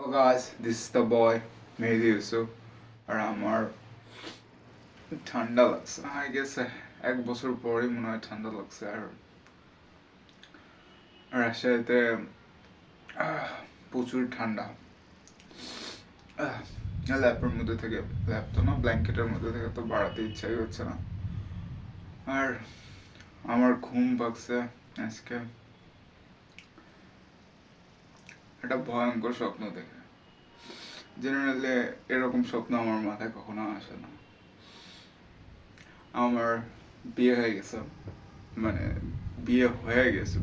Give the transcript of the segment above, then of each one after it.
Hello guys, this is the boy Mehdi Yusuf আর আমার ঠান্ডা লাগছে আই গেস এক বছর পরেই মনে হয় ঠান্ডা লাগছে আর রাজশাহীতে প্রচুর ঠান্ডা ল্যাপের মধ্যে থেকে ল্যাপ তো না ব্ল্যাঙ্কেটের মধ্যে থেকে তো বাড়াতে ইচ্ছাই হচ্ছে না আর আমার ঘুম পাচ্ছে আজকে একটা ভয়ঙ্কর স্বপ্ন দেখে জেনারেলি এরকম স্বপ্ন আমার মাথায় কখনো আসে না আমার বিয়ে হয়ে গেছে মানে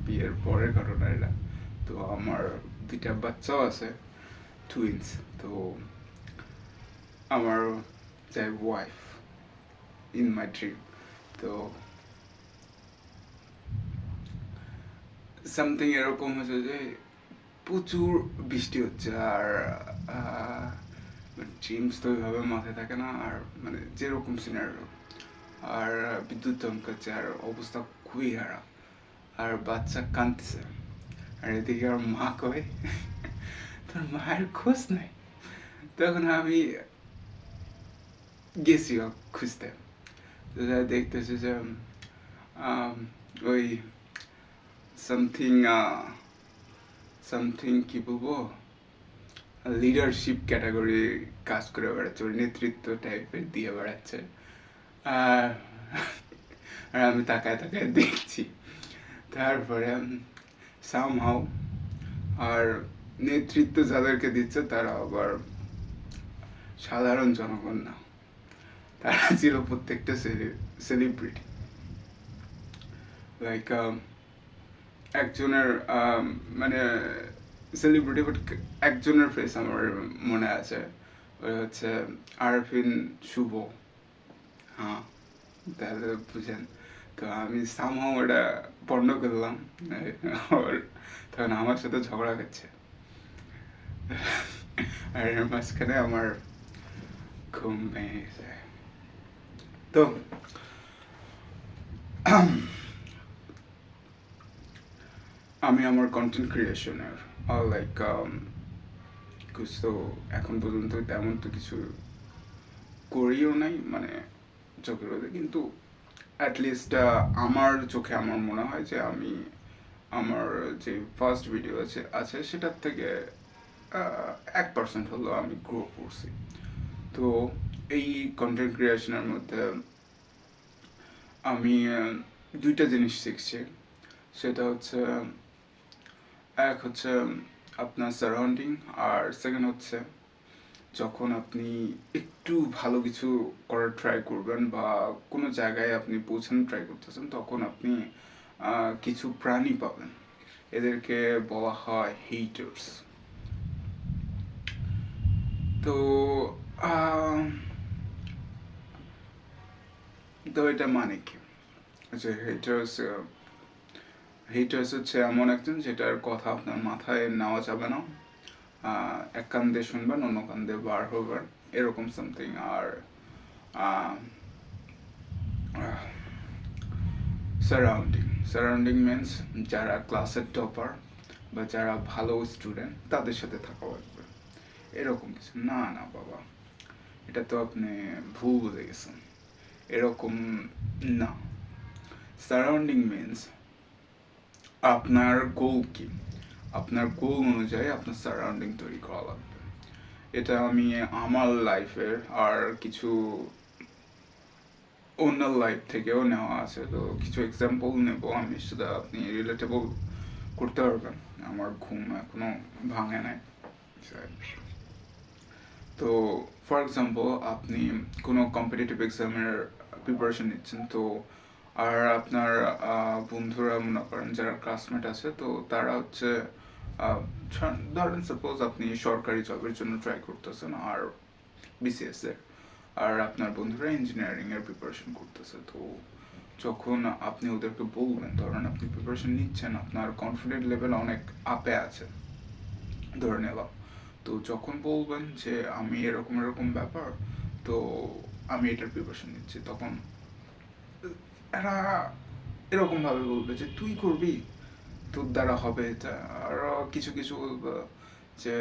বিয়ের পরের ঘটনা এটা তো আমার দুইটা বাচ্চাও আছে টুইন্স তো আমার যাই ওয়াইফ ইন মাই ড্রিম তো সামথিং এরকম হচ্ছে যে প্রচুর বৃষ্টি হচ্ছে আর ড্রিমস তো ওইভাবে মাথায় থাকে না আর মানে যেরকম সিনারিও আর বিদ্যুৎ চমকাচ্ছে আর অবস্থা খুবই খারাপ আর বাচ্চা কাঁদতেছে আর এদিকে আর মা কয় তোর মায়ের খোঁজ নাই তখন আমি গেছি খুঁজতে তো যা দেখতেছি যে ওই সামথিং সামথিং কি বলবো লিডারশিপ ক্যাটাগরি কাজ করে বেড়াচ্ছে ওই নেতৃত্ব টাইপের দিয়ে বেড়াচ্ছে আর আর আমি তাকায় তাকায় দেখছি তারপরে সামহাও আর নেতৃত্ব যাদেরকে দিচ্ছে তারা আবার সাধারণ জনগণ না তারা ছিল প্রত্যেকটা সেলিব্রিটি লাইক একজনের মানে সেলিব্রিটি বাট একজনের ফেস আমার মনে আছে ওই হচ্ছে আরফিন শুভ হ্যাঁ তাহলে বুঝেন তো আমি সামহাও এটা বন্ধ করলাম আর তখন আমার সাথে ঝগড়া করছে আর এর মাঝখানে আমার ঘুম ভেঙে গেছে তো আমি আমার কন্টেন্ট ক্রিয়েশনের লাইক তো এখন পর্যন্ত তেমন তো কিছু করিও নাই মানে চোখের মধ্যে কিন্তু অ্যাটলিস্ট আমার চোখে আমার মনে হয় যে আমি আমার যে ফার্স্ট ভিডিও আছে সেটার থেকে 1% হলেও আমি গ্রো করছি তো এই কন্টেন্ট ক্রিয়েশনের মধ্যে আমি দুইটা জিনিস শিখছি সেটা হচ্ছে এক হচ্ছে আপনার সারাউন্ডিং আর সেকেন্ড হচ্ছে যখন আপনি একটু ভালো কিছু করার ট্রাই করবেন বা কোনো জায়গায় আপনি পৌঁছানোর ট্রাই করতেছেন তখন আপনি কিছু প্রাণী পাবেন এদেরকে বলা হয় হেটার্স তো তো এটা মানে কি যে হেটার্স হচ্ছে এমন একজন যেটার কথা আপনার মাথায় নেওয়া যাবে না এক কান দিয়ে শুনবেন অন্য কান দিয়ে বার হবেন এরকম সামথিং আর সারাউন্ডিং মিনস যারা ক্লাসের টপার বা যারা ভালো স্টুডেন্ট তাদের সাথে থাকা লাগবে এরকম কিছু না না বাবা এটা তো আপনি ভুল বুঝে গেছেন এরকম না সারাউন্ডিং মিনস আপনার গোল কি আপনার গোল অনুযায়ী আপনার সারাউন্ডিং তৈরি করা লাগবে এটা আমি আমার লাইফের আর কিছু অন্য লাইফ থেকেও নেওয়া আছে তো কিছু এক্সাম্পল নেব আমি সেটা আপনি রিলেটেবল করতে পারবেন আমার ঘুম এখনো ভাঙে নাই তো ফর এক্সাম্পল আপনি কোনো কম্পিটিটিভ এক্সামের প্রিপারেশন নিচ্ছেন তো আর আপনার বন্ধুরা মনে করেন যারা ক্লাসমেট আছে তো তারা হচ্ছে ধরেন সাপোজ আপনি সরকারি জবের জন্য ট্রাই করতেছেন আর বিসিএস এর আর আপনার বন্ধুরা ইঞ্জিনিয়ারিং এর প্রিপারেশন করতেছে তো যখন আপনি ওদেরকে বলবেন ধরেন আপনি প্রিপারেশন নিচ্ছেন আপনার কনফিডেন্ট লেভেল অনেক আপে আছে ধরে নিলাম তো যখন বলবেন যে আমি এরকম এরকম ব্যাপার তো আমি এটার প্রিপারেশন নিচ্ছি তখন এরা এরকম ভাবে বলবে যে তুই করবি তোর দ্বারা হবে এটা আর কিছু কিছু বলবে যে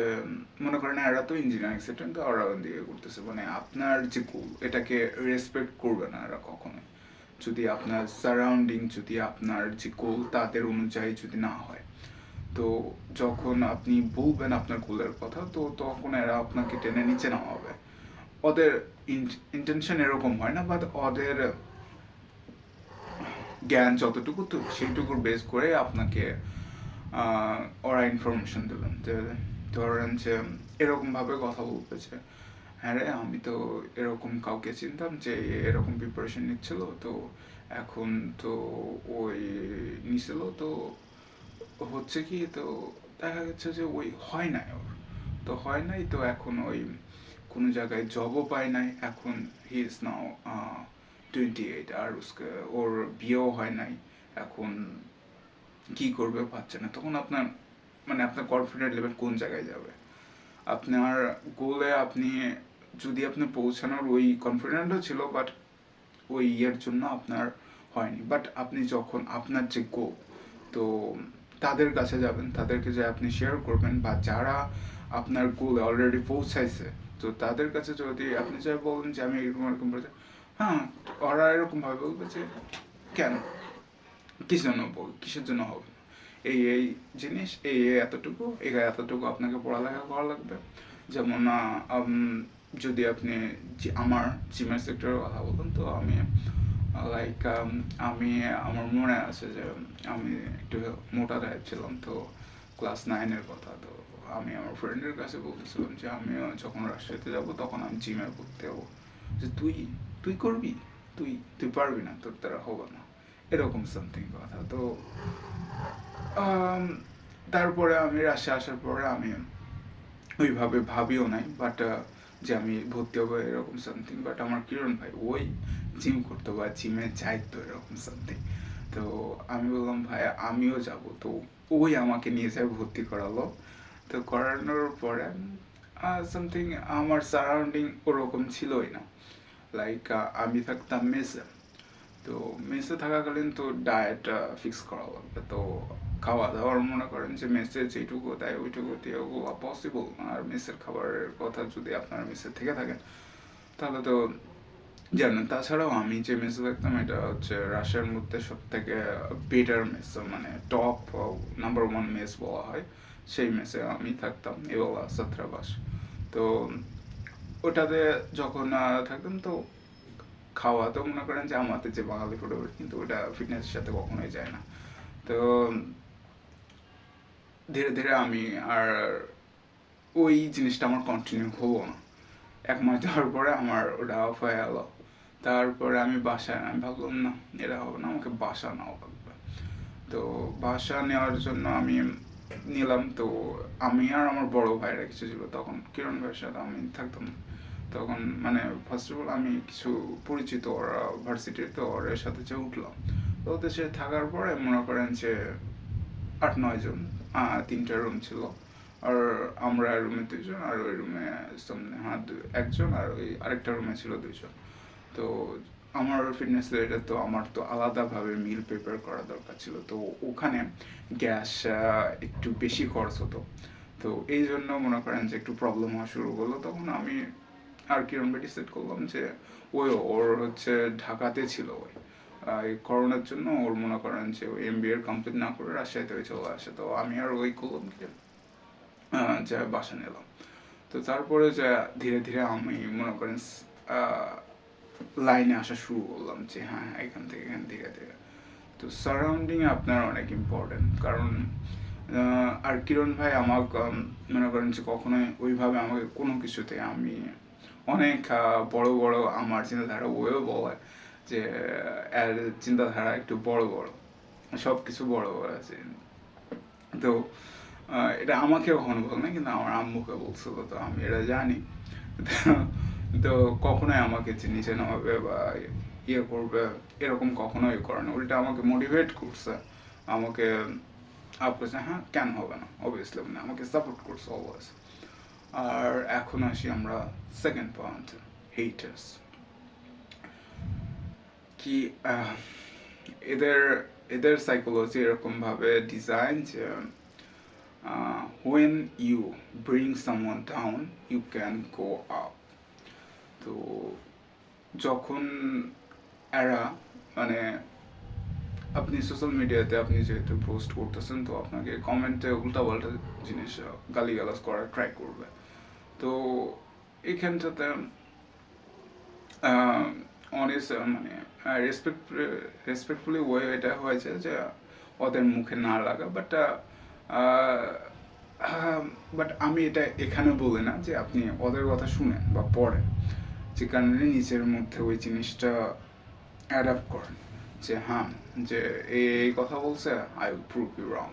মনে করেন এরা তো ইঞ্জিনিয়ারিং সেক্টর, তো ওরা দিকে করতেছে, মানে আপনার যে গোল এটাকে রেসপেক্ট করবে না এরা কখনোই, যদি আপনার সারাউন্ডিং, যদি আপনার যে গোল তাদের অনুযায়ী যদি না হয়। তো যখন আপনি বলবেন আপনার গোলের কথা, তো তখন এরা আপনাকে টেনে নিচে নামাবে। ওদের ইন্টেনশন এরকম হয় না, বাট ওদের জ্ঞান যতটুকু, তো সেইটুকুর বেস করে আপনাকে ওরা ইনফরমেশন দেবেন। যে ধরেন যে এরকমভাবে কথা বলবে যে হ্যাঁ রে, আমি তো এরকম কাউকে চিনতাম যে এরকম প্রিপারেশন নিচ্ছিল, তো এখন তো ওই নিছিল, তো হচ্ছে কি, তো দেখা যাচ্ছে যে ওই হয় নাই ওর, তো হয় নাই, তো এখন ওই কোনো জায়গায় জবও পায় নাই, এখন হি ইজ নাও 28, আর ওর বিয়েও হয় নাই, এখন কি করবে পাচ্ছে না। তখন আপনার মানে আপনার কনফিডেন্ট লেভেল কোন জায়গায় যাবে? আপনার গোলে আপনি যদি আপনি পৌঁছানোর ওই কনফিডেন্টও ছিল, বাট ওই ইয়ের জন্য আপনার হয়নি, বাট আপনি যখন আপনার যে গোল, তো তাদের কাছে যাবেন, তাদেরকে যে আপনি শেয়ার করবেন, বা যারা আপনার গোলে অলরেডি পৌঁছাইছে, তো তাদের কাছে যদি আপনি যাই বলেন যে আমি এরকম এরকম করেছি, হ্যাঁ, ওরা এরকম ভাবে বলবে যে কেন, কিসের জন্য হবে, এই জিনিস, এতটুকু, এতটুকু আপনাকে পড়ালেখা করা লাগবে। যেমন যদি আপনি আমার জিমের সেক্টরের কথা বলেন, তো আমি লাইক আমি আমার মনে আছে যে আমি একটু মোটা টাইপ ছিলাম, তো ক্লাস 9-এর কথা। তো আমি আমার ফ্রেন্ডের কাছে বলতেছিলাম যে আমিও যখন রাজশাহীতে যাব তখন আমি জিমে ভর্তি হবো, যে তুই তুই করবি, তুই তুই পারবি না, তোর দ্বারা হবে না, এরকম সামথিং কথা। তো আম, তারপরে আমি রাশিয়া আসার পরে আমি ওইভাবে ভাবিও নাই, বাট যে আমি ভর্তি হবো এরকম সামথিং, বাট আমার কিরণ ভাই ওই জিম করতো বা জিমে যাইতো এরকম সামথিং। তো আমি বললাম ভাই আমিও যাব, তো ওই আমাকে নিয়ে যায় ভর্তি করালো। তো করানোর পরে সামথিং আমার সারাউন্ডিং ওরকম ছিলই না, লাইক আমি থাকতাম মেসে। তো মেসে থাকাকালীন তো ডায়েট ফিক্স করা লাগবে, তো খাওয়া দাওয়ার মনে করেন যে মেসে যেটুকু দেয় ওইটুকু দিয়ে ওগুলো পসিবল না। আর মেসের খাবারের কথা যদি আপনার মেসে থেকে থাকেন তাহলে তো জানেন। তাছাড়াও আমি যে মেসে থাকতাম এটা হচ্ছে রাশিয়ার মধ্যে সব থেকে বেটার মেস, মানে টপ নাম্বার 1 মেস বলা হয়, সেই মেসে আমি থাকতাম এওলা ছাত্রাবাস। তো ওটাতে যখন থাকতাম, তো খাওয়া তো মনে করেন যে আমাদের যে বাঙালি ফুড, কিন্তু ওটা ফিটনেসের সাথে কখনোই যায় না। তো ধীরে ধীরে আমি আর ওই জিনিসটা আমার কন্টিনিউ হলো না। 1 মাস যাওয়ার পরে আমার ওটা অফ হয়ে গেল। তারপরে আমি বাসায়, আমি ভাবলাম না এটা হবে না, আমাকে বাসা নেওয়া লাগবে। তো বাসা নেওয়ার জন্য আমি নিলাম। তো আমি আর আমার বড় ভাইরা কিছু ছিল, তখন কিরণ ভাইয়ের সাথে আমি থাকতাম। তখন মানে ফার্স্ট অফ অল আমি কিছু পরিচিত ওরা ভার্সিটির, তো ওর সাথে যে উঠলাম, তো ওদের সাথে থাকার পরে মনে করেন যে 8-9 জন, 3টা রুম ছিল। আর আমরা রুমে 2 জন, আর ওই রুমে সামনে একজন, আর ওই আরেকটা রুমে ছিল 2 জন। তো আমার ফিটনেস রিলেটেড, তো আমার তো আলাদাভাবে মিল প্রিপেয়ার করা দরকার ছিল, তো ওখানে গ্যাস একটু বেশি খরচ হতো। তো এই জন্য মনে করেন যে একটু প্রবলেম হওয়া শুরু করলো। তখন আমি আর কিরণ ভাই ডিসাইড করলাম যে ওর হচ্ছে ঢাকাতে ছিল ওই এই করোনার জন্য, ওর মনে করেন যে ওই MBA কমপ্লিট না করে রাজশাহীতে ওই চলে আসে। তো আমি আর ওই করলাম কি যা বাসা নিলাম। তো তারপরে যা ধীরে ধীরে আমি মনে করেন লাইনে আসা শুরু করলাম যে হ্যাঁ এখান থেকে ধীরে ধীরে। তো সারাউন্ডিং আপনার অনেক ইম্পর্টেন্ট, কারণ আর কিরণ ভাই আমাকে মনে করেন যে কখনোই ওইভাবে আমাকে কোনো কিছুতে, আমি অনেক বড় বড় আমার চিন্তাধারা, ওও বলে যে এর চিন্তাধারা একটু বড় বড়, সব কিছু বড় বড় আছে। তো এটা আমাকে কখনো বল না, কিন্তু আমার আম্মুকে বলছিল, তো আমি এটা জানি। তো কখনোই আমাকে যে নিচে নামাবে বা ইয়ে করবে এরকম কখনোই করে না, উল্টা আমাকে মোটিভেট করছে, আমাকে আপ করছে, হ্যাঁ কেন হবে না, অবভিয়াসলি মানে আমাকে সাপোর্ট করছে অলওয়েজ। আর এখন আসি আমরা সেকেন্ড পয়েন্ট, হেটার্স। কি এদের এদের সাইকোলজি এরকম ভাবে ডিজাইন যে when you bring someone down you can go up. তো যখন এরা মানে আপনি সোশ্যাল মিডিয়াতে আপনি যেহেতু পোস্ট করতেছেন তো আপনাকে কমেন্টে উল্টাপাল্টা জিনিস গালিগালাজ করার ট্রাই করবে। তো এখানটাতে অনেস্ট মানে রেসপেক্টফুলি ওয়ে এটা হয়েছে যে ওদের মুখে না লাগা, বাট আমি এটা এখানে বলি না যে আপনি ওদের কথা শুনেন বা পড়েন, যে কারণে নিজের মধ্যে ওই জিনিসটা অ্যাডাপ্ট করেন যে হ্যাঁ যে এই কথা বলছে I will prove you wrong,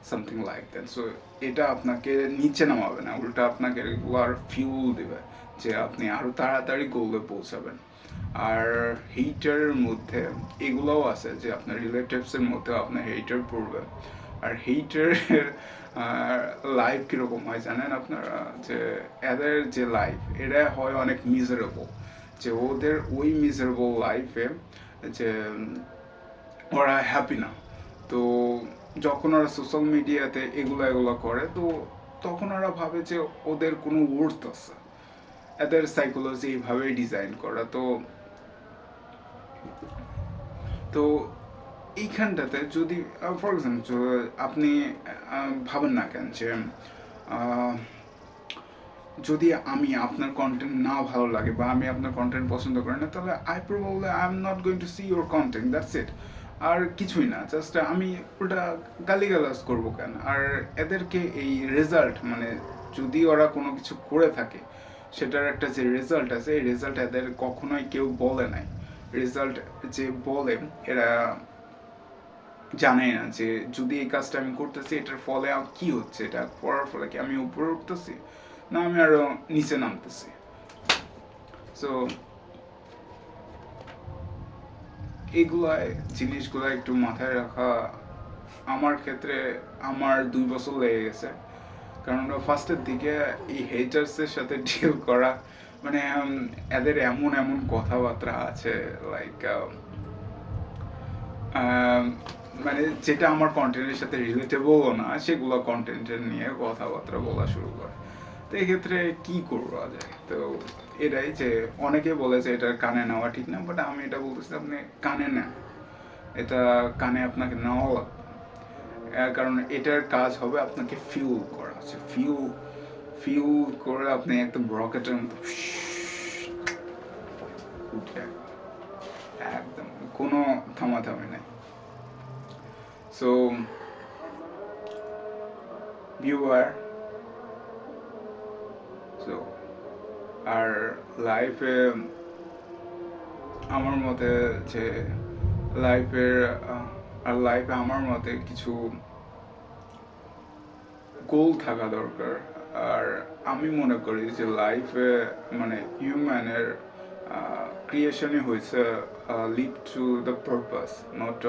something like that. So এটা আপনাকে নিচে নামাবে না, উল্টা আপনাকে রেগুলার ফিউল দেবে যে আপনি আরও তাড়াতাড়ি গোলে পৌঁছাবেন। আর হেইটারের মধ্যে এগুলোও আছে যে আপনার রিলেটিভসের মধ্যে আপনার হেইটার পড়বে। আর হেইটারের লাইফ কীরকম হয় জানেন আপনারা, যে এদের যে লাইফ এটা হয় অনেক মিজারেবল, যে ওদের ওই মিজারেবল লাইফে যে ওরা হ্যাপি না। তো যখন ওরা সোশ্যাল মিডিয়াতে এগুলো করে তো তখন ওরা ভাবে যে ওদের কোনো ওর্থ আছে, এদের সাইকোলজি এইভাবেই ডিজাইন করা। তো তো এইখানটাতে যদি ফর এক্সাম্পল আপনি ভাবেন না কেন যে যদি আমি আপনার কন্টেন্ট না ভালো লাগে বা আমি আপনার কন্টেন্ট পছন্দ করি না, তাহলে I am not going to see your content, that's it. আর কিছুই না, জাস্ট আমি ওটা গালিগালাজ করবো কেন। আর এদেরকে এই রেজাল্ট মানে যদি ওরা কোনো কিছু করে থাকে সেটার একটা যে রেজাল্ট আছে এই রেজাল্ট এদের কখনোই কেউ বলে নাই। রেজাল্ট যে বলে এরা জানে না যে যদি এই কাজটা আমি করতেছি এটার ফলে কি হচ্ছে, এটা করার ফলে কি আমি উপরে উঠতেছি না আমি আরো নিচে নামতেছি। সো জিনিসগুলো একটু মাথায় রাখা আমার ক্ষেত্রে আমার 2 বছর লেগে গেছে, কারণ ফার্স্টের দিকে এই হেটার্সের সাথে ডিল করা মানে এদের এমন এমন কথাবার্তা আছে লাইক মানে যেটা আমার কন্টেন্টের সাথে রিলেটেবলও না সেগুলো কন্টেন্টের নিয়ে কথাবার্তা বলা শুরু করে। তো এক্ষেত্রে কি করা যায়? তো এটাই যে অনেকে বলে যে এটা কানে নেওয়া ঠিক না, বাট আমি এটা বলতেছি আপনি কানে নেন, এটা কানে আপনাকে নেওয়া লাগবে। কারণ এটার কাজ হবে আপনাকে ফিউল করা, আছে ফিউল করে আপনি একদম রকেটের মতো উঠে একদম কোনো থামাথামি নাই। সো ভিউয়ার, সো আর লাইফে আমার মতে যে লাইফে আমার মতে কিছু গোল থাকা দরকার। আর আমি মনে করি যে লাইফে মানে হিউম্যানের ক্রিয়েশনই হয়েছে live to the purpose, not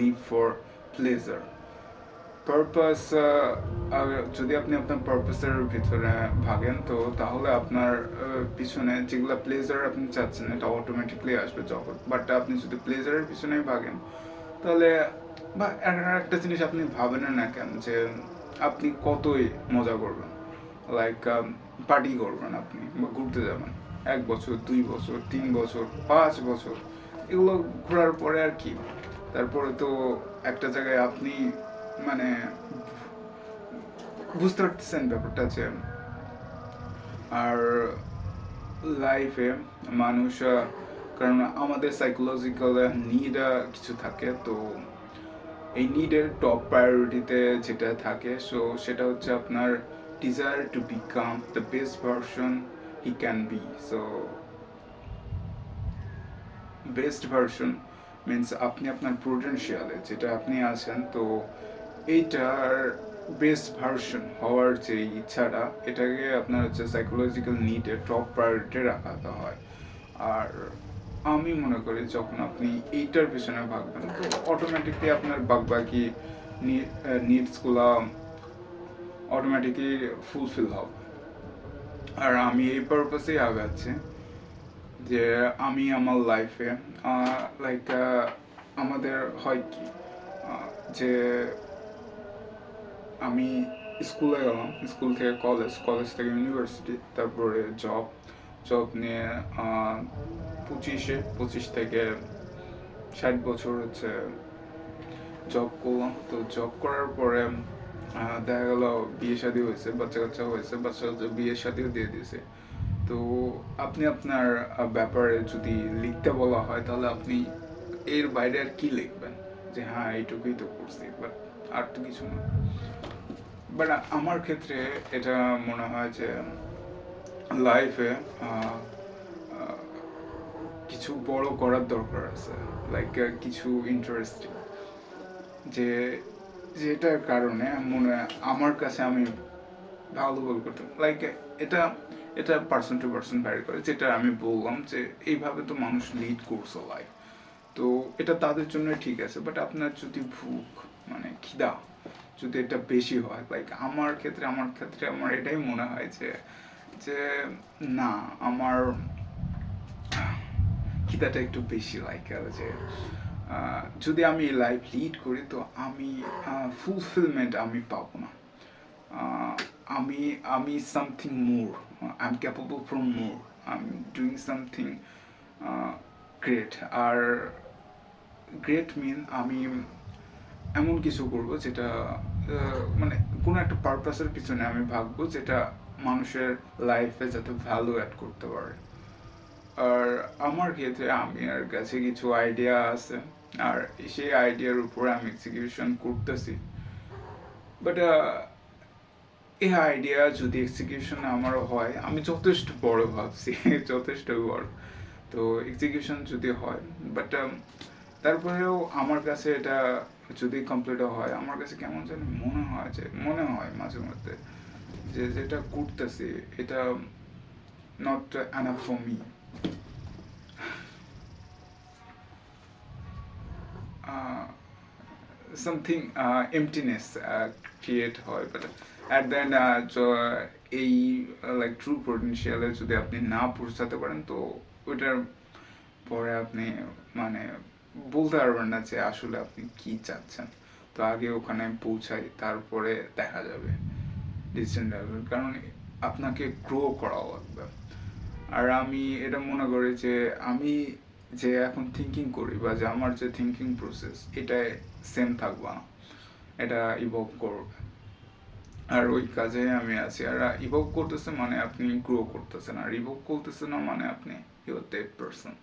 live for pleasure. Purpose যদি আপনি আপনার পারপাসের ভিতরে ভাগেন তো তাহলে আপনার পিছনে যেগুলো প্লেজার আপনি চাচ্ছেন এটা অটোমেটিকলি আসবে যখন। বাট আপনি যদি প্লেজারের পিছনে ভাগেন তাহলে বা একটা জিনিস আপনি ভাবেন না কেন যে আপনি কতই মজা করবেন, লাইক পার্টি করবেন আপনি বা ঘুরতে যাবেন 1 বছর 2 বছর 3 বছর 5 বছর, এগুলো ঘোরার পরে আর কি, তারপরে তো একটা জায়গায় আপনি মানে বুঝতে পারতেছেন ব্যাপারটা যে আর লাইফে মানুষ কারণ আমাদের সাইকোলজিক্যাল নিড কিছু থাকে, তো এই নিডের টপ প্রায়োরিটিতে যেটা থাকে সো সেটা হচ্ছে আপনার desire to become the best version he can be. So best version means আপনি আপনার পোটেনশিয়ালে যেটা আপনি আছেন, তো এইটার বেস্ট ভার্সন হওয়ার যে ইচ্ছাটা এটাকে আপনার হচ্ছে সাইকোলজিক্যাল নিডে টপ প্রায়োরিটি রাখাতে হয়। আর আমি মনে করি যখন আপনি এইটার পিছনে ভাগবেন তো অটোমেটিকলি আপনার বাকি নিডসগুলো অটোমেটিকলি ফুলফিল হবে। আর আমি এই পারপাসেই আগাচ্ছি যে আমি আমার লাইফে লাইক আমাদের হয় কি যে আমি স্কুলে গেলাম, স্কুল থেকে কলেজ, কলেজ থেকে ইউনিভার্সিটি, তারপরে জব, জব নিয়ে 25 থেকে 60 বছর হচ্ছে জব করলাম। তো জব করার পরে দেখা গেল বিয়ে শাদী হয়েছে, বাচ্চা কাচ্চা হয়েছে, বাচ্চা কাচ্চা বিয়ে শাদীও দিয়ে দিয়েছে। তো আপনি আপনার ব্যাপারে যদি লিখতে বলা হয় তাহলে আপনি এর বাইরে আর কি লিখবেন, যে হ্যাঁ এইটুকুই তো করছি, বাট আর তো কিছু না। বাট আমার ক্ষেত্রে এটা মনে হয় যে লাইফে কিছু বড় করার দরকার আছে, লাইক কিছু ইন্টারেস্টিং, যে যেটার কারণে মনে হয় আমার কাছে আমি ভালো বল করতাম, লাইক এটা এটা পার্সন টু পার্সন ভ্যারি করে। যেটা আমি বললাম যে এইভাবে তো মানুষ লিড করছে লাইফ, তো এটা তাদের জন্য ঠিক আছে। বাট আপনার যদি ভুক মানে খিদা যদি এটা বেশি হয়, লাইক আমার ক্ষেত্রে আমার এটাই মনে হয় যে যে না, আমার খিদাটা একটু বেশি, লাইক যে যদি আমি লাইফ লিড করি তো আমি ফুলফিলমেন্ট আমি পাবো না। uh, আমি something more, I am capable for more, I am doing something great. আর গ্রেট মিন আমি এমন কিছু করব যেটা মানে কোনো একটা পারপাসের পিছনে আমি ভাববো, যেটা মানুষের লাইফে যাতে ভ্যালু অ্যাড করতে পারে। আর আমার ক্ষেত্রে আমি আর কাছে কিছু আইডিয়া আছে, আর সেই আইডিয়ার উপর আমি এক্সিকিউশন করতেছি। বাট এই আইডিয়া যদি এক্সিকিউশন আমারও হয়, আমি যথেষ্ট বড় ভাবছি যথেষ্ট বড়, তো এক্সিকিউশন যদি হয়, বাট তারপরেও আমার কাছে এটা যদি কমপ্লিট হয়, আমার কাছে কেমন যেন মনে হয় মাঝে মধ্যে যে যেটা করতেছি এটা not enough for me. Something এমটিনেস create হয়, বাট অ্যাট দ্য এন্ড এই লাইক ট্রু পোটেনশিয়ালে যদি আপনি না পৌঁছাতে পারেন, তো ওইটার পরে আপনি মানে বলতে পারবেন না যে আসলে আপনি কি চাচ্ছেন। তো আগে ওখানে পৌঁছাই, তারপরে দেখা যাবে ডিসিশন নেবেন, কারণ আপনাকে গ্রো করা লাগবে। আর আমি এটা মনে করি যে আমি যে এখন থিঙ্কিং করি, বা যে আমার যে থিঙ্কিং প্রসেস, এটা সেম থাকবে না, এটা ইভলভ করবে। আর ওই কাজে আমি আছি। আর ইভলভ করতেছে মানে আপনি গ্রো করতেছেন, আর ইভলভ করতেছে না মানে আপনি ইউর ডেড পারসন।